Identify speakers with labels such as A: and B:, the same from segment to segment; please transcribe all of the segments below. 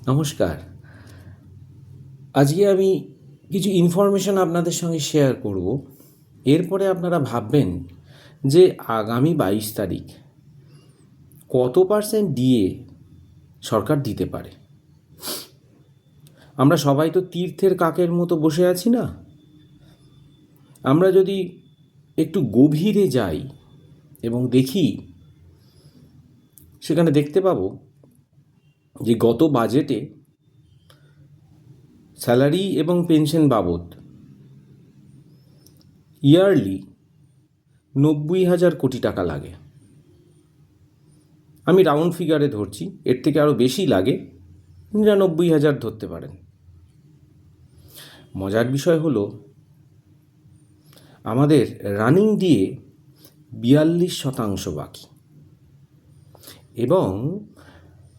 A: নমস্কার। আজকে আমি কিছু ইনফরমেশন আপনাদের সঙ্গে শেয়ার করব। এরপরে আপনারা ভাববেন যে আগামী 22 তারিখ কত পার্সেন্ট ডিএ সরকার দিতে পারে। আমরা সবাই তো তীর্থের কাকের মতো বসে আছি না। আমরা যদি একটু গভীরে যাই এবং দেখি, সেখানে দেখতে পাবো যে গত বাজেটে স্যালারি এবং পেনশন বাবদ ইয়ারলি 90,000 কোটি টাকা লাগে। আমি রাউন্ড ফিগারে ধরছি, এর থেকে আরও বেশি লাগে, 99,000 ধরতে পারেন। মজার বিষয় হলো আমাদের রানিং ডিএ 42% বাকি, এবং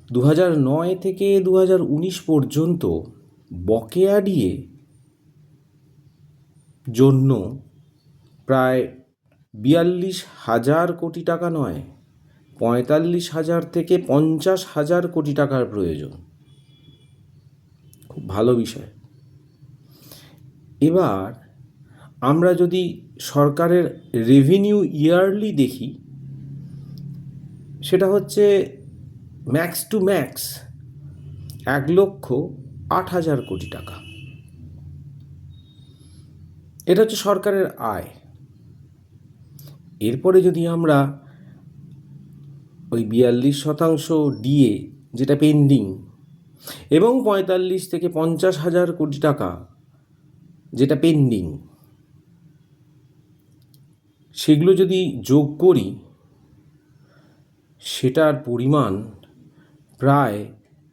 A: 2009 থেকে 2019 পর্যন্ত বকেয়া ডিএ জন্য প্রায় 42,000 কোটি টাকা নয়, 45,000 থেকে 50,000 কোটি টাকার প্রয়োজন। খুব ভালো বিষয়। এবার আমরা যদি সরকারের রেভিনিউ ইয়ারলি দেখি, সেটা হচ্ছে ম্যাক্স টু ম্যাক্স 1,08,000 কোটি টাকা। এটা হচ্ছে সরকারের আয়। এরপরে যদি আমরা ওই 42% ডিএ যেটা পেন্ডিং এবং 45 থেকে 50,000 কোটি টাকা যেটা পেন্ডিং, সেগুলো যদি যোগ করি, সেটার পরিমাণ প্রায়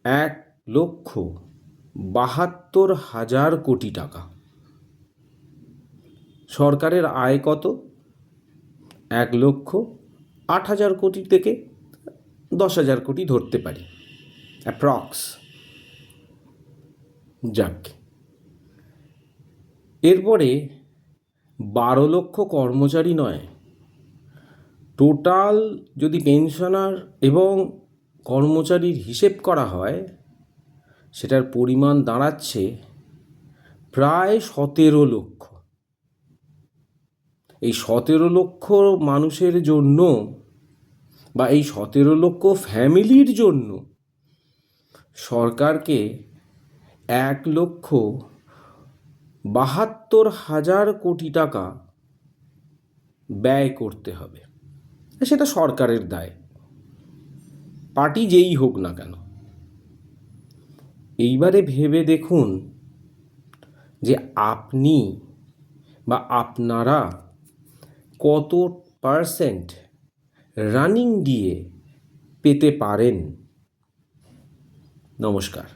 A: 1,72,000 কোটি টাকা। সরকারের আয় কত? 1,08,000 কোটি থেকে 10,000 কোটি ধরতে পারি, অ্যাপ্রক্স। যাক, এরপরে 12 লক্ষ কর্মচারী নয়, টোটাল যদি পেনশনার এবং কর্মচারীর হিসেব করা হয়, সেটার পরিমাণ দাঁড়াচ্ছে প্রায় 17 লক্ষ। এই 17 লক্ষ মানুষের জন্য বা এই 17 লক্ষ ফ্যামিলির জন্য সরকারকে 1,72,000 কোটি টাকা ব্যয় করতে হবে। সেটা সরকারের দায়, পার্টি যেই হোক না কেন। এইবারে ভেবে দেখুন যে আপনি বা আপনারা কত পার্সেন্ট রানিং ডিএ পেতে পারেন। নমস্কার।